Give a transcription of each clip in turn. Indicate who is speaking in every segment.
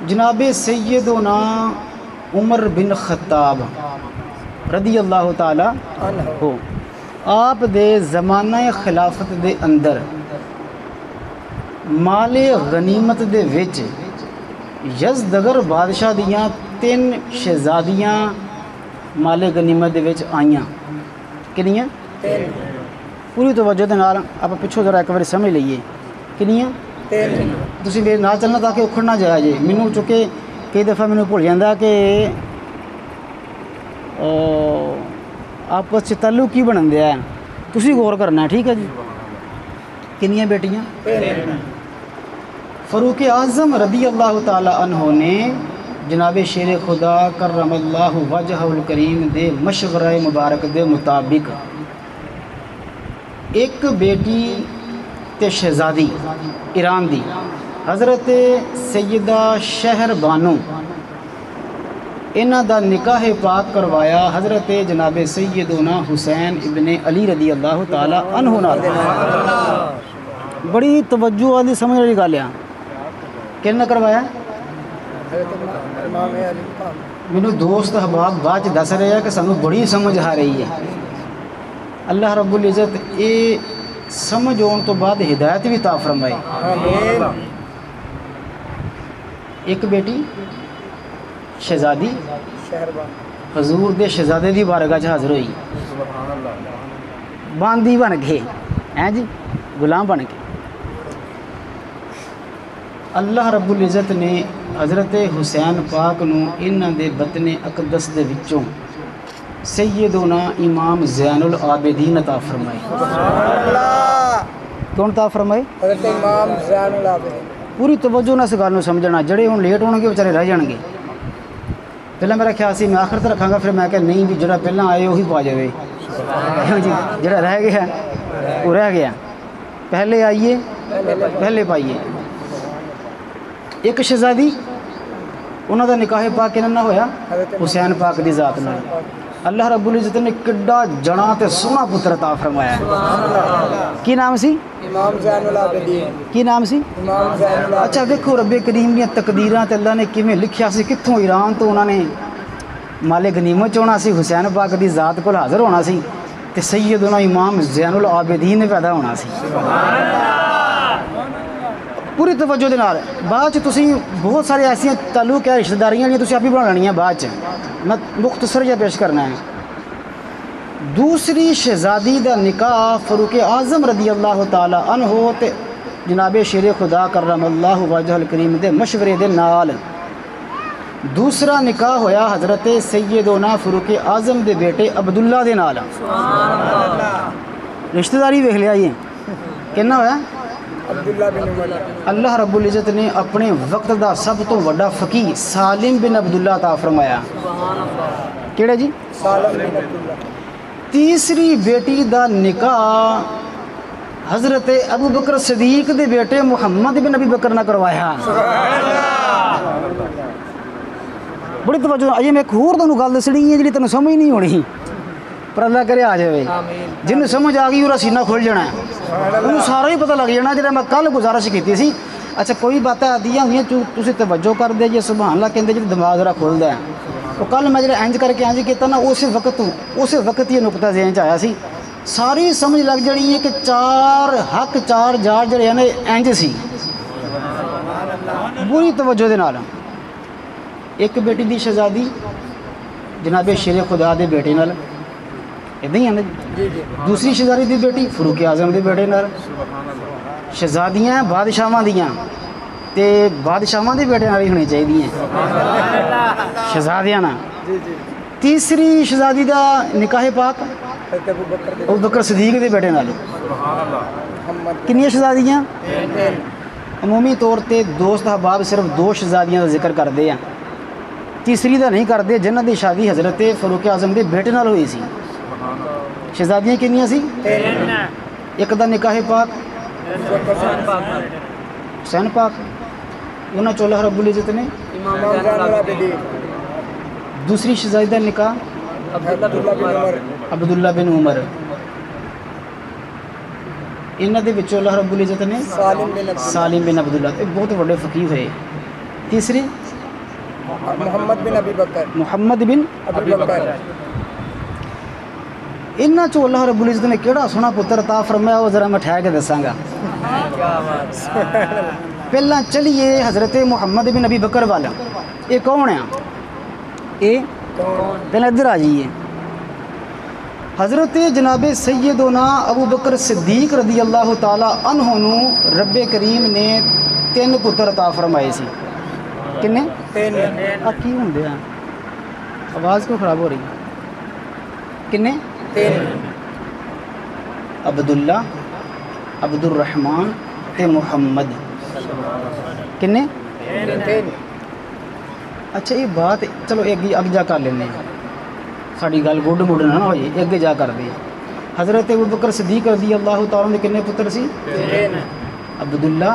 Speaker 1: جناب سیدنا عمر بن خطاب رضی اللہ تعالی عنہ آپ دے زمانہ خلافت دے اندر مال غنیمت دے وچ یزدگر بادشاہ دیاں 3 شہزادیاں مال غنیمت دے وچ آئیاں کنیاں پوری توجہ دے نال آپ پچھو ذرا ایک بار سمجھ لئیے کنیاں تسی میرے نال چلنا تاکہ اکھڑ نہ جائے جے مینوں چونکہ کئی دفعہ مینوں بھول جاندا کہ آپس تعلق کی بنن دیا ہے تسی غور کرنا ہے ٹھیک ہے جی کنیاں بیٹیاں فاروق اعظم رضی اللہ تعالی عنہ نے جناب شیر خدا کرم اللہ وجہ الکریم دے مشورہ مبارک دے مطابق ایک بیٹی تے شہزادی ایران دی حضرت سیدہ شہر بانو انہاں دا نکاح پاک کروایا حضرت جناب سیدنا حسین ابن علی رضی اللہ تعالی عنہ نال بڑی توجہ والی سمجھ والی گل ہے کہنا کروایا مینوں دوست احباب بعد دس رہے ہیں کہ سانوں بڑی سمجھ آ رہی ہے اللہ رب العزت اے سمجھ آن تو بعد ہدایت بھی عطا فرمائے ایک بیٹی شہزادی حضور دے شہزادے دی بارگاہ چ حاضر ہوئی باندی بن کے ہیں جی غلام بن کے اللہ رب العزت نے حضرت حسین پاک نو انہاں دے بطن اقدس دے وچوں سیدنا امام زین العابدین عطا فرمائے کون عطا فرمائے
Speaker 2: حضرت امام زین العابدین
Speaker 1: پوری توجہ نہ اس گل نو سمجھنا جڑے ہن لیٹ ہون گے بیچارے رہ جان گے پہلے میرا خیال سی میں آخر تک رکھاں گا پھر میں کہ نہیں بھی جڑا پہلے آئے وہی پا جائے جی جڑا رہ گیا وہ رہ گیا پہلے آئیے پہلے پائیے ایک شہزادی انہوں دا نکاح پاک کنن نہ ہویا حسین پاک دی ذات نال اللہ رب العزت نے کڈا جڑا تے سونا پتر عطا فرمایا کی نام سی
Speaker 2: امام زین العابدین
Speaker 1: کی نام سی
Speaker 2: امام زین العابدین
Speaker 1: اچھا دیکھو رب کریم دی تقدیراں تے اللہ نے کیویں لکھیا سی کتھوں ایران تو انہوں نے مال غنیمت ہونا سی حسین پاک دی ذات کول حاضر ہونا سی تے سیدنا امام زین العابدین نے پیدا ہونا سی پوری توجہ دے نال بعد چ تسی بہت سارے ایسی تعلق ہے رشتہ داریاں جی تسی آپ ہی بنا لینیاں بعد چ میں مختصر جہا پیش کرنا ہے دوسری شہزادی دا نکاح فاروق اعظم رضی اللہ تعالی عنہ تے جناب شیر خدا کرم اللہ وجہ الکریم دے مشورے دے نال دوسرا نکاح ہویا حضرت سیدنا فاروق اعظم دے بیٹے عبداللہ دے نال رشتہ داری ویکھ لیا یہ کہنا ہویا
Speaker 2: عبداللہ بن عمر
Speaker 1: اللہ رب العزت نے اپنے وقت دا سب تو بڑا فقیہ سالم بن عبداللہ عطا فرمایا کیڑا جی
Speaker 2: سالم بن عبداللہ
Speaker 1: تیسری بیٹی دا نکاح حضرت ابو بکر صدیق دے بیٹے محمد بن ابی بکر نہ کروایا بڑی توجہ اجے میں ایک ہور تانوں گل دسنی ہے جڑی تانوں سمجھ نہیں ہونی پر اللہ کرے آ جائے جن سمجھ آ گئی وہ سینہ کھل جانا ہے انہوں سارا ہی پتہ لگ جانا جہاں میں کل گزارش کی سی اچھا کوئی باتیں آدیاں ہوئی تسی توجہ کر دے جی سبحان اللہ کہندے جی دماغ ذرا کھل دیا وہ کل میں جڑا انج کر کے انج کیتا نا اس وقت یہ نقطہ ذہن چ آیا سی ساری سمجھ لگ جانی ہے کہ 4 حق 4 جار جڑے ہیں نا انج سی بری توجہ دے نال ایک بیٹی دی شہزادی جناب شیر خدا دے بیٹے نال ادھا ہی ہے نا دوسری شہزادی دی بیٹی فاروق اعظم دے بیٹے نال شہزادیاں بادشاہاں دیاں تے بادشاہاں دے بیٹے نال ہی ہونی چاہیے شہزادیاں نا تیسری شہزادی دا نکاح پاک ابو بکر صدیق دے بیٹے نال کنیاں شہزادیاں عمومی طور تے دوست احباب صرف 2 شہزادیاں دا ذکر کردے ہیں تیسری دا نہیں کردے جنہاں دی شادی حضرت فاروق اعظم دے بیٹے نال ہوئی سی شہزادیاں کنیاں سی ایک دا نکاح پاک حسین پاک انہاں چ اللہ رب العزت نے
Speaker 2: امام زین العابدین
Speaker 1: دوسری شہزادی دا نکاح عبداللہ بن عمر انہاں دے وچوں اللہ رب العزت نے سالم بن عبداللہ بہت بڑے فقیہ ہوئے تیسری
Speaker 2: محمد بن ابی بکر
Speaker 1: محمد بن
Speaker 2: ابی بکر
Speaker 1: انہاں چوں اللہ رب العزت نے کیڑا سونا پتر عطا فرمایا وہ ذرا میں ٹھہر کے دساں گا پہلا چلیے حضرت محمد بن ابی بکر والا یہ کون ہے یہ پہلے ادھر آ جائیے حضرت جناب سیدنا ابو بکر صدیق رضی اللہ تعالی عنہ نو رب کریم نے 3 پتر عطا فرمائے سی کنے کی ہوندے ہیں آواز کیوں خراب ہو رہی کنے عبداللہ عبد الرحمن تے محمد کنے اچھا یہ بات چلو اگ جا کر لینے ساری گل گڈ مڈ نہ ہوئے اگے جا کر دے حضرت ابو بکر صدیق رضی اللہ تعالیٰ نے کنے پتر سی عبداللہ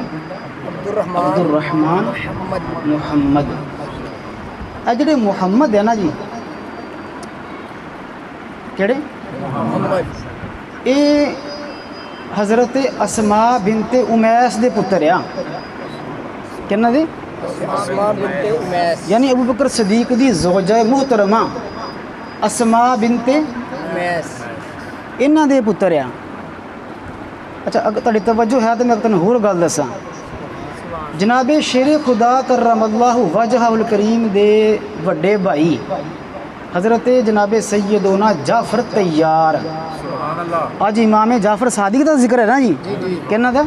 Speaker 1: عبد الرحمن محمد اے جڑے محمد ہے نا جی کیڑے اے حضرت اسماء بنت امیس دے پتر آ کنا دے
Speaker 2: اسماء بنت امیس
Speaker 1: یعنی ابو بکر صدیق دی زوجہ محترمہ اسماء بنت
Speaker 2: امیس
Speaker 1: انہاں دے پتر آ اچھا اگر تہاڈی توجہ ہے تو میں تنوں ہور گل دساں جناب شیر خدا کرم اللہ وجہ الکریم دے وڈے بھائی حضرت جناب سیدنا جعفر طیار آج امام جعفر صادق دا ذکر ہے نا جی کہنا دا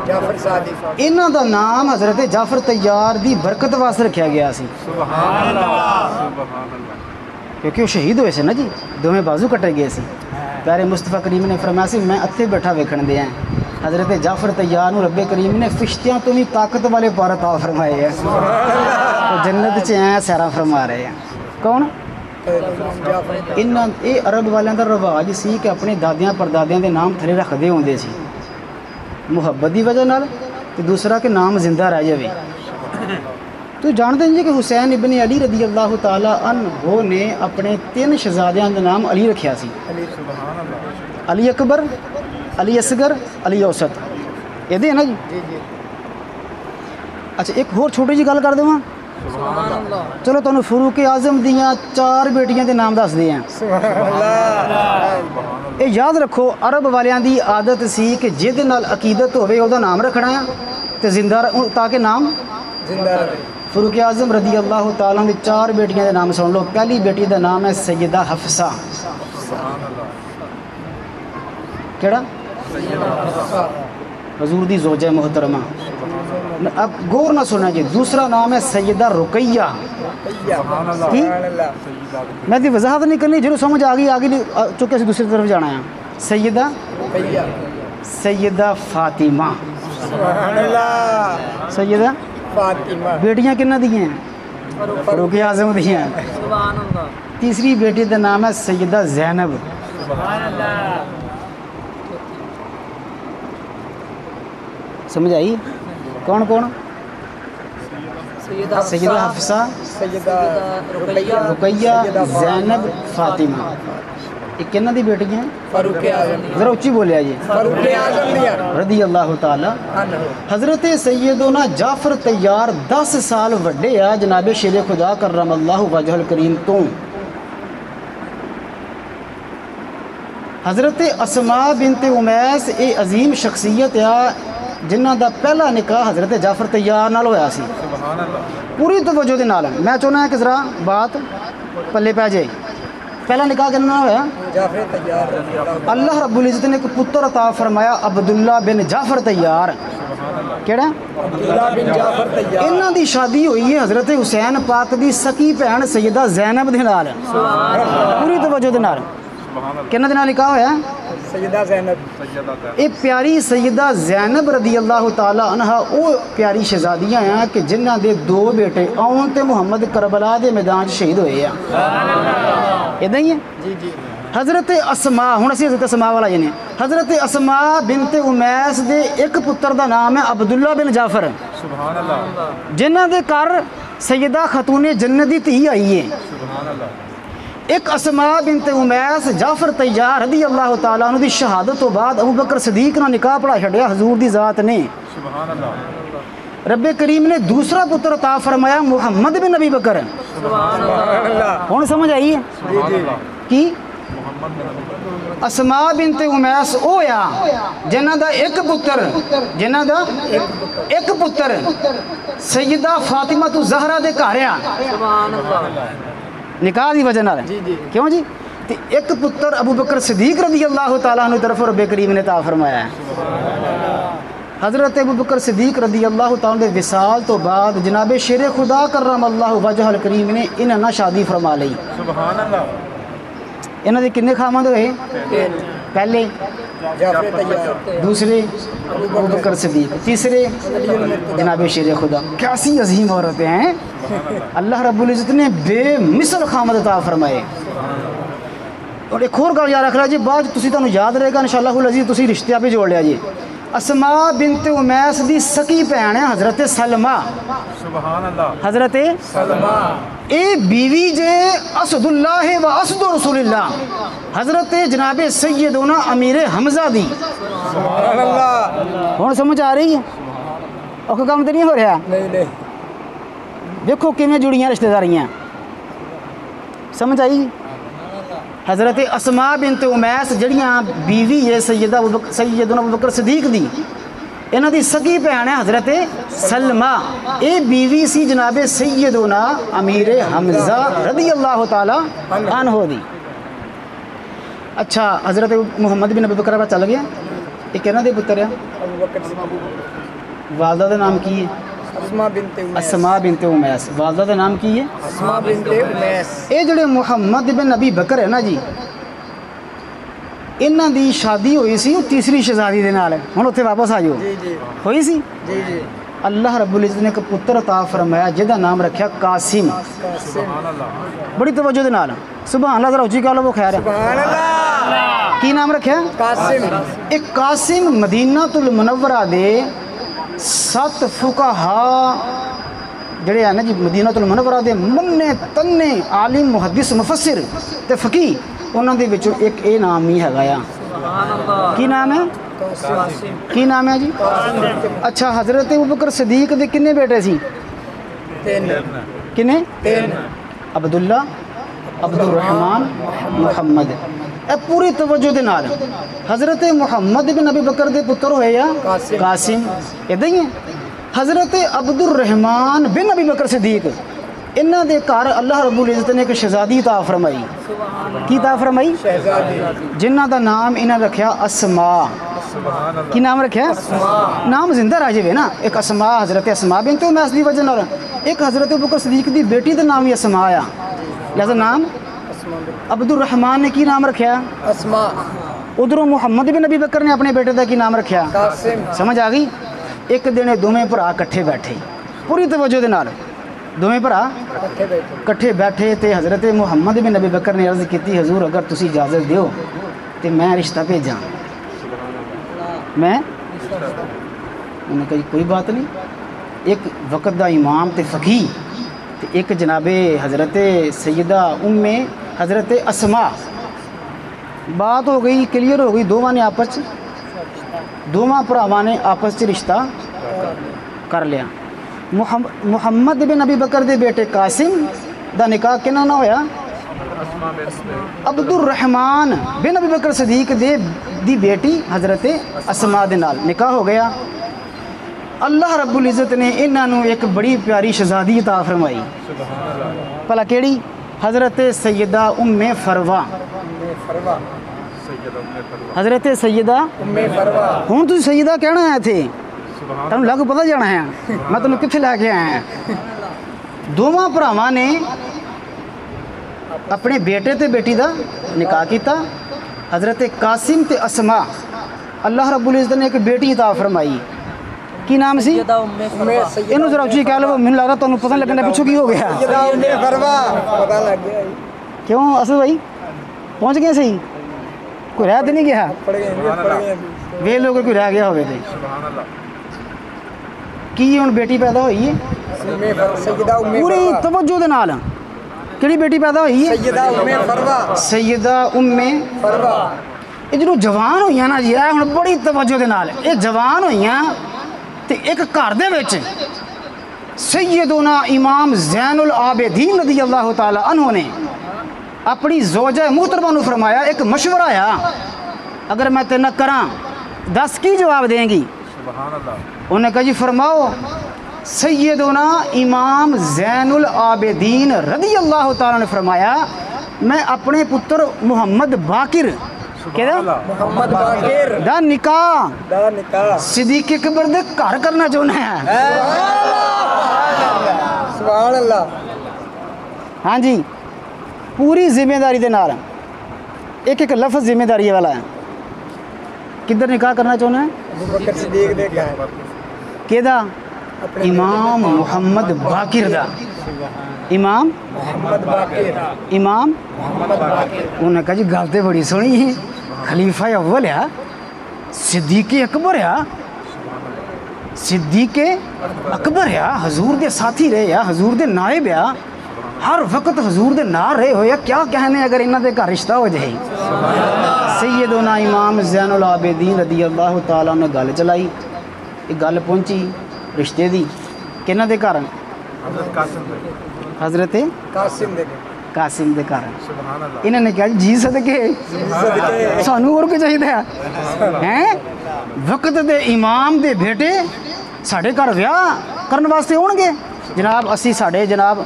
Speaker 2: جعفر صادق
Speaker 1: انہاں دا نام حضرت جعفر طیار دی برکت واسطے رکھا گیا سی
Speaker 2: سبحان اللہ
Speaker 1: کیونکہ وہ شہید ہوئے سے نا جی دوویں بازو کٹے گئے سی پیارے مصطفیٰ کریم نے فرمایا سی میں اتھے بیٹھا ویکھن دے ہیں حضرت جعفر طیار نو رب کریم نے فرشتیاں تو بھی طاقت والے پار عطا فرمائے ہیں تو جنت چ ہیں سیرا فرما رہے ہیں کون اے عرب والیاں دا رواج سی کہ اپنے دادیاں پردادیاں دے نام تھلے رکھدے ہوندے سی محبت دی وجہ نال تے دوسرا کہ نام زندہ رہ جاوے تو جانتے ہیں کہ حسین ابن علی رضی اللہ تعالی عنہ نے اپنے 3 شہزادیاں دا نام علی رکھیا سی علی اکبر علی اصغر علی اوسط یہ دے نا جی اچھا ایک اور چھوٹی جی گل کر دوں چلو تمہیں فاروق اعظم دیاں 4 بیٹیاں دے نام دس دے ہیں یہ یاد رکھو عرب والیاں دی عادت سی کہ جہدے نال عقیدت ہوئے او دا نام رکھنا ہے تے زندہ تاکہ نام
Speaker 2: زندہ رہے
Speaker 1: فاروق اعظم رضی اللہ تعالیٰ دی 4 بیٹیاں دے نام سن لو پہلی بیٹی دا نام ہے سیدہ حفصہ کیڑا حضور دی زوجہ محترمہ اب غور نہ سنا جی دوسرا نام ہے سیدہ رقیہ کی میں دی وضاحت نہیں کرنی جو سمجھ آگئی چکے سے دوسری طرف جانا ہے سیدہ سیدہ فاطمہ سیدہ
Speaker 2: فاطمہ
Speaker 1: بیٹیاں کنہ دی ہیں فاروق اعظم دی ہیں تیسری بیٹی کا نام ہے سیدہ زینب سمجھ آئی کون کون سیدہ حفصہ
Speaker 2: سیدہ
Speaker 1: رقیہ زینب فاطمہ یہ کنہ دی بیٹی ہیں
Speaker 2: فاروق اعظم
Speaker 1: ذرا اچھی بولیا جی
Speaker 2: فاروق اعظم دیا
Speaker 1: رضی اللہ تعالی حضرت سیدنا جعفر طیار 10 سال وڈے آ جناب شیر خدا کرم اللہ وجہ الکریم تو حضرت اسماء بنت امیس اے عظیم شخصیت آ جنہ دا پہلا نکاح حضرت جعفر طیار نال ہویا سی پوری توجہ دے نال میں چاہنا ہے کہ ذرا بات پلے پہ جائے پہلا نکاح کرنا ہوا
Speaker 2: جعفر طیار
Speaker 1: اللہ رب العزت نے ایک پتر عطا فرمایا عبداللہ بن جعفر طیار کیڑا
Speaker 2: عبداللہ بن جعفر طیار
Speaker 1: انہاں دی شادی ہوئی ہے حضرت حسین پاک دی سکی بہن سیدہ زینب دے نال پوری توجہ دے نال کنہ دے نال نکاح ہویا
Speaker 2: سیدہ زینب
Speaker 1: اے پیاری سیدہ زینب رضی اللہ تعالی عنہ او پیاری شہزادیاں ہیں کہ جنہاں دے 2 بیٹے اون تے محمد کربلا دے میدان شہید ہوئے ہیں ادھا ہی ہے
Speaker 2: جی جی
Speaker 1: حضرت اسماء ہوں اسی حضرت اسماء والا جنے حضرت اسماء بنت امیس دے ایک پتر دا نام ہے عبداللہ بن جعفر
Speaker 2: سبحان اللہ
Speaker 1: جنہ دے کر سیدہ خاتون جنت دی تھی آئی ہے ایک اسماء بنت امیس جعفر طیار رضی اللہ تعالیٰ عنہ دی شہادت تو بعد ابو بکر صدیق نہ نکاح پڑھا چھڑیا حضور دی ذات نے
Speaker 2: سبحان اللہ
Speaker 1: رب کریم نے دوسرا پتر عطا فرمایا محمد بن نبی بکر. ہوں سمجھ آئی ہے کی اسماء بنت امیس او یا جنہ دا ایک پتر سیدہ فاطمہ تو زہرا دے گھر آ نکاح دی وجہ نال. کیوں جی؟ تے ایک پتر ابو بکر صدیق رضی اللہ تعالیٰ عنہ طرف رب کریم نے عطا فرمایا ہے. حضرت ابو بکر صدیق رضی اللہ تعالیٰ عنہ دے وصال تو بعد جناب شیر خدا کرم اللہ وجہ الکریم نے انہاں نال شادی فرما لئی.
Speaker 2: سبحان اللہ.
Speaker 1: انہاں دے کنے خاوند ہوئے؟ پہلے
Speaker 2: جعفر طیار،
Speaker 1: دوسرے ابو بکر صدیق، تیسرے جناب شیر خدا. کیسی عظیم عورتیں ہیں. اللہ رب العزت نے بے مثل خامد عطا فرمائے. اور ایک اور گل یاد رکھ لیا جی، بعد تسی تانوں یاد رہے گا انشاءاللہ العزیز، تسی رشتے پہ جوڑ لیا جی. اسماء بنت امیس دی سکی بہن ہے حضرت سلمہ.
Speaker 2: سبحان اللہ.
Speaker 1: حضرت
Speaker 2: سلمہ
Speaker 1: اے بیوی جے اسد اللہ و اسد رسول اللہ حضرت جناب سیدنا امیر حمزہ دی.
Speaker 2: سبحان اللہ.
Speaker 1: ہوں سمجھ آ رہی ہے؟ اور کام تو نہیں ہو رہا؟
Speaker 2: نہیں
Speaker 1: دیکھو کیویں جڑیاں رشتہ داریاں. سمجھ آئی؟ حضرت اسماء بنت امیس جڑیاں بیوی ہے سیدنا ابو بکر صدیق دی، انہاں دی سکی بہن ہے حضرت سلمہ. اے بیوی سی جناب سیدنا امیر حمزہ رضی اللہ تعالی عنہ دی. اچھا حضرت محمد بن ابی بکر چل گیا. یہ کہنا دے پتر ہے؟
Speaker 2: ابو بکر صدیق.
Speaker 1: والدہ دا نام کی ہے؟
Speaker 2: اسماء بنت امیس.
Speaker 1: اسماء بنت امیس. والدہ دا نام کی ہے؟
Speaker 2: اسماء بنت امیس.
Speaker 1: اے جڑے محمد بن نبی بکر ہے نا جی، انہاں دی شادی ہوئی سی تیسری شہزادی دے نال. ہن اوتھے واپس آ جاؤ.
Speaker 2: جی
Speaker 1: ہوئی سی.
Speaker 2: جی
Speaker 1: اللہ رب العزت نے ایک پتر عطا فرمایا جہدا نام رکھیا قاسم.
Speaker 2: سبحان اللہ.
Speaker 1: بڑی توجہ دے نال سبحان اللہ ذرا اونچی کہہ لو وہ خیر ہے.
Speaker 2: سبحان اللہ.
Speaker 1: کی نام رکھیا؟
Speaker 2: قاسم.
Speaker 1: ایک قاسم مدینہ المنورہ دے 7 فقہا جڑے ہیں نا جی مدینہ المنورہ دے مننے تنے عالم محدث مفسر تے فقیہ، انہاں دے وچوں ایک اے نام ہی ہے گا. کی نام ہے؟ کی نام ہے جی؟ اچھا حضرت ابوبکر صدیق دے کنے بیٹے سی؟
Speaker 2: 3.
Speaker 1: کنے؟
Speaker 2: 3.
Speaker 1: عبداللہ، عبد الرحمن، محمد. اے پوری توجہ دے نال حضرت محمد بن ابی بکر دے پتر ہوئے یا قاسم ادھا ہی ہیں. حضرت عبد الرحمن بن ابی بکر صدیق انہاں دے گھر اللہ رب العزت نے ایک شہزادی عطا فرمائی. کی عطا فرمائی؟
Speaker 2: شہزادی.
Speaker 1: جنہ دا نام انہاں رکھیا اسماء. کی نام رکھیا؟ نام زندہ رہ جائے نا. ایک اسماء حضرت اسماء بنت امیس دی وجہ نال، ایک حضرت ابوبکر صدیق دی بیٹی دا نام ہی اسماء آیا. لہذا نام عبد الرحمن نے کی نام رکھیا؟
Speaker 2: اسماء.
Speaker 1: ادھروں محمد بن نبی بکر نے اپنے بیٹے دا کی نام رکھیا؟
Speaker 2: قاسم.
Speaker 1: سمجھ آ گئی؟ ایک دن دوویں بھرا کٹھے بیٹھے پوری توجہ دے نال. دوویں بھرا
Speaker 2: اکٹھے بیٹھے.
Speaker 1: کٹھے بیٹھے تے حضرت محمد بن نبی بکر نے عرض کیتی حضور اگر تسی اجازت دیو تے میں رشتہ بھیجاں. میں انہوں نے کہا کوئی بات نہیں. ایک وقت دا امام تے فقیہ تے ایک جناب حضرت سیدہ حضرت اسماء. بات ہو گئی کلیئر ہو گئی. دونوں بھراواں نے آپس چ رشتہ کر لیا. محمد بن نبی بکر دے بیٹے قاسم دا نکاح کنا نہ ہویا؟ عبد الرحمن بن نبی بکر صدیق دی بیٹی حضرت اسماء دے نال نکاح ہو گیا. اللہ رب العزت نے انہاں نوں ایک بڑی پیاری شہزادی عطا فرمائی. بھلا کیڑی؟ حضرت سیدہ ام فروہ. حضرت سیدہ ہوں تسی سیدہ کہنا ہے تھے تمہیں لگ پتہ جانا ہے میں تمہیں کتنے لے کے آیا ہیں. دونوں بھراواں نے اپنے بیٹے تے بیٹی دا نکاح کیتا. حضرت قاسم تے اسماء اللہ رب العزت نے ایک بیٹی عطا فرمائی. کی نام سی؟ انہوں ذرا اچھی کہہ لو. مجھے لگا تمہیں پتہ لگنے پچھو کی ہو گیا.
Speaker 2: پتہ لگ گیا.
Speaker 1: کیوں اسد بھائی پہنچ گئے صحیح؟ کوئی رہ تو نہیں گیا؟ وے لوگ کوئی رہ گیا ہوئے تھے. کی ہوں بیٹی پیدا ہوئی ہے پوری توجہ دے نال. کیڑی بیٹی پیدا ہوئی ہے؟ سیدہ ام فروہ. یہ جدوں جوان ہوئی نا جی ہوں بڑی توجہ دے نال یہ جوان ہوئی تے تے ایک گھر دے وچ سیدنا امام زین العابدین رضی اللہ تعالی عنہ نے اپنی زوجہ محترمہ نو فرمایا ایک مشورہ آیا اگر میں تے نہ کراں دس کی جواب دیں گی؟ انہوں نے کہا جی فرماؤ سیدنا امام زین العابدین رضی اللہ تعالیٰ نے فرمایا میں اپنے پتر محمد باقر
Speaker 2: محمد باقر
Speaker 1: دا نکاح صدیق اکبر دے گھر کرنا چاہنا ہے۔
Speaker 2: سبحان اللہ۔
Speaker 1: ہاں جی پوری ذمہ داری دے نال ایک ایک لفظ ذمہ داری والا ہے۔ کدھر نکاح کرنا چاہنا ہے؟
Speaker 2: ابو بکر صدیق دے گھر
Speaker 1: کہ دا امام محمد باقر دا امام
Speaker 2: محمد باقر
Speaker 1: امام
Speaker 2: محمد باقر۔
Speaker 1: انہوں نے کہا جی گل تے بڑی سونی ہے، خلیفہ اول ہے، صدیق اکبر ہے، صدیق اکبر ہے، حضور دے ساتھی رہے ہے، حضور دے نائب ہے، ہر وقت حضور دے نال رہے ہوئے، کیا کہنے اگر انہاں دے گھر رشتہ ہو جائے۔ سیدنا امام زین العابدین رضی اللہ تعالیٰ نے گل چلائی، یہ گل پہنچی رشتے دی کنہاں دے گھر؟ حضرت
Speaker 2: قاسم دے
Speaker 1: قاسم دے گھر۔ انہوں نے کہا جی صدقے سانو اور کچھ چاہیے ہیں؟ وقت دے امام دے بیٹے ساڑھے گھر ویاہ کرن واسطے ہون گے جناب، اسی ساڑھے جناب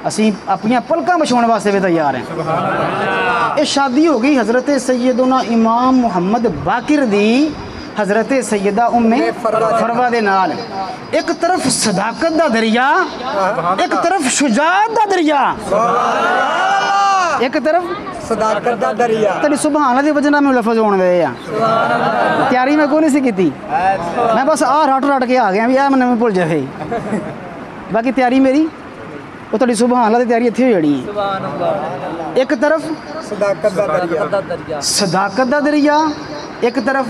Speaker 1: اسی اپنی پلکاں بچھاؤن واسطے بھی تیار ہیں۔ یہ شادی ہو گئی حضرت سیدنا امام محمد باقر دی حضرت سیدہ ام فروہ دے نال، ایک طرف صداقت دا دریا، ایک طرف شجاعت دا دریا، ایک طرف
Speaker 2: صداقت دا دریا۔
Speaker 1: تیری سبحان اللہ دی وجہ نال میں لفظ ہون دے یا تیاری میں کوئی نہیں سی کیتی، میں بس رٹ رٹ کے آ گیا بھی میں نہ بھول جائے، باقی تیاری میری وہ تیری سبحان اللہ دی تیاری اتھی ہو جڑی ہے۔ ایک طرف
Speaker 2: صداقت دا دریا،
Speaker 1: صداقت دا دریا، ایک طرف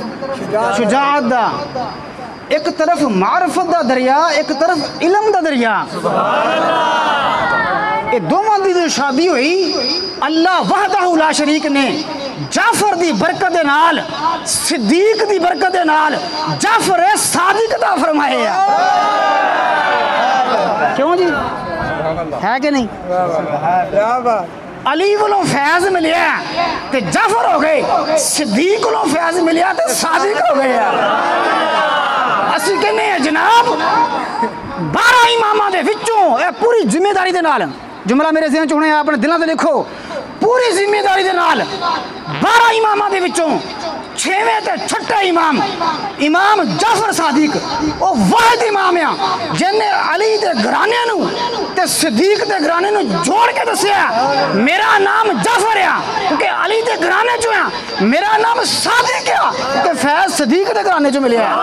Speaker 1: شجاعت دا، ایک طرف معرفت دا دریا، ایک طرف علم دا دریا۔ یہ دونوں دی جو شادی ہوئی اللہ وحدہ لا شریک نے جعفر دی برکت دے نال، صدیق دی برکت دے نال جعفر صادق دا فرمائے ہیں۔ کیوں جی ہے کہ نہیں؟
Speaker 2: کیا بات۔
Speaker 1: علی والوں فیض ملیا تے جعفر ہو گئے، صدیق والوں فیض ملیا تے صادق ہو گئے۔ اسی کہنے ہیں جناب 12 امامہ دے وچوں اے پوری ذمہ داری دے نال، جملہ میرے ذہن چ ہونے اپنے دلاں تے لکھو، پوری ذمہ داری دے نال 12 امامہ دے وچوں 6ویں تے چھٹا امام امام جعفر صادق وہ واحد امام ہے جن نے علی دے گھرانے نو تے صدیق دے گھرانے نو جوڑ کے دسیا میرا نام جعفر ہے کیونکہ علی دے گھرانے چوں ہے، میرا نام صادق ہے کہ فیض صدیق دے گھرانے چوں ملیا ہے۔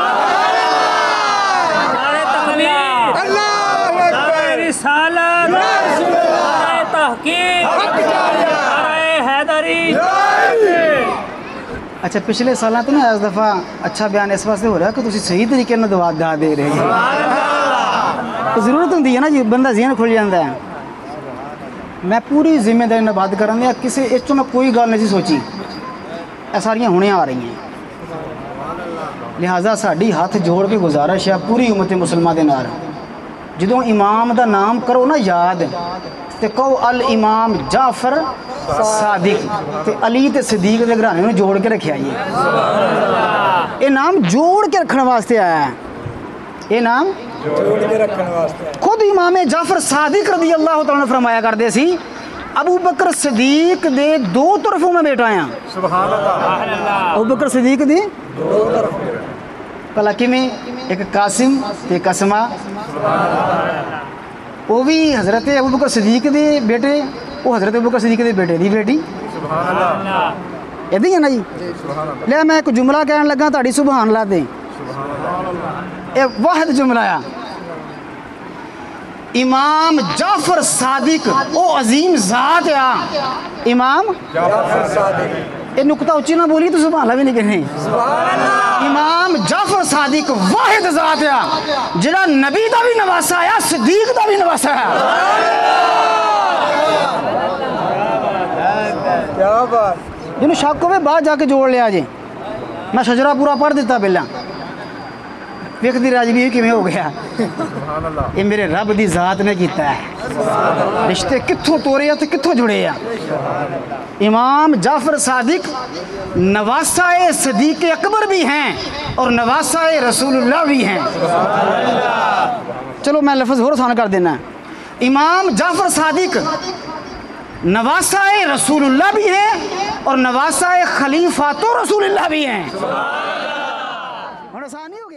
Speaker 3: رسالت، نعرہ تحقیق، نعرہ حیدری۔
Speaker 1: اچھا پچھلے سالاں تو نا اس دفعہ اچھا بیان اس واسطے ہو رہا ہے کہ تسی صحیح طریقے نال دعا دے رہے ہیں، ضرورت ہوندی ہے نا جی بندہ ذہن کھل جاتا ہے۔ میں پوری ذمہ داری نال بات کرن دیا، کسی اس چوں میں کوئی گل نہیں سوچی، یہ ساریاں ہونے آ رہی ہیں، لہٰذا ساڈی ہاتھ جوڑ کے گزارش ہے پوری امت مسلمہ دے نال، جدوں امام دا نام کرو نا یاد تے کہو الامام جعفر صادق تے علی تے صدیق دے گھرانے نوں جوڑ کے رکھیا یہ نام جوڑ کے رکھنے واسطے آیا ہے، یہ نام
Speaker 2: جوڑ کے رکھنے واسطے۔
Speaker 1: خود امام جعفر صادق رضی اللہ تعالیٰ نے فرمایا کرتے سی ابو بکر صدیق دے 2 طرفوں میں بیٹا ہیں،
Speaker 2: سبحان اللہ۔
Speaker 1: ابو بکر صدیق دے
Speaker 2: 2 طرف
Speaker 1: کلا میں ایک قاسم تے ایک اسما، وہ بھی حضرت ابو بکر صدیق دے بیٹے، وہ حضرت ابو بکر صدیق دے بیٹے دی بیٹی، ادھر ہی ہے نا جی۔ لے میں ایک جملہ کہنے لگا تاڑی سبحان اللہ دے، یہ واحد جملہ ہے، امام جعفر صادق او عظیم ذات ہے، امام
Speaker 2: جعفر صادق،
Speaker 1: یہ نکتہ اچھی نہ بولی تو سبحان اللہ بھی نہیں کہنے، امام جعفر صادق واحد ذات ہے جڑا نبی دا بھی نواسا ہے صدیق دا بھی نواسا ہے۔
Speaker 2: کیا بات۔
Speaker 1: جنہوں شک ہوئے بعد جا کے جوڑ لیا جی، میں شجرہ پورا پڑھ دیتا پہلا، ویکھدی رہ جی کیویں ہو گیا یہ میرے رب دی ذات نے کیتا ہے رشتے کتھوں توڑے تے کتھوں جڑے ہیں امام جعفر صادق نواسہ صدیق اکبر بھی ہیں اور نواسہ رسول اللہ بھی ہیں چلو میں لفظ اور آسان کر دینا امام جعفر صادق نواسہ رسول اللہ بھی ہیں اور نواسہ خلیفات رسول اللہ بھی ہیں آسان نہیں ہو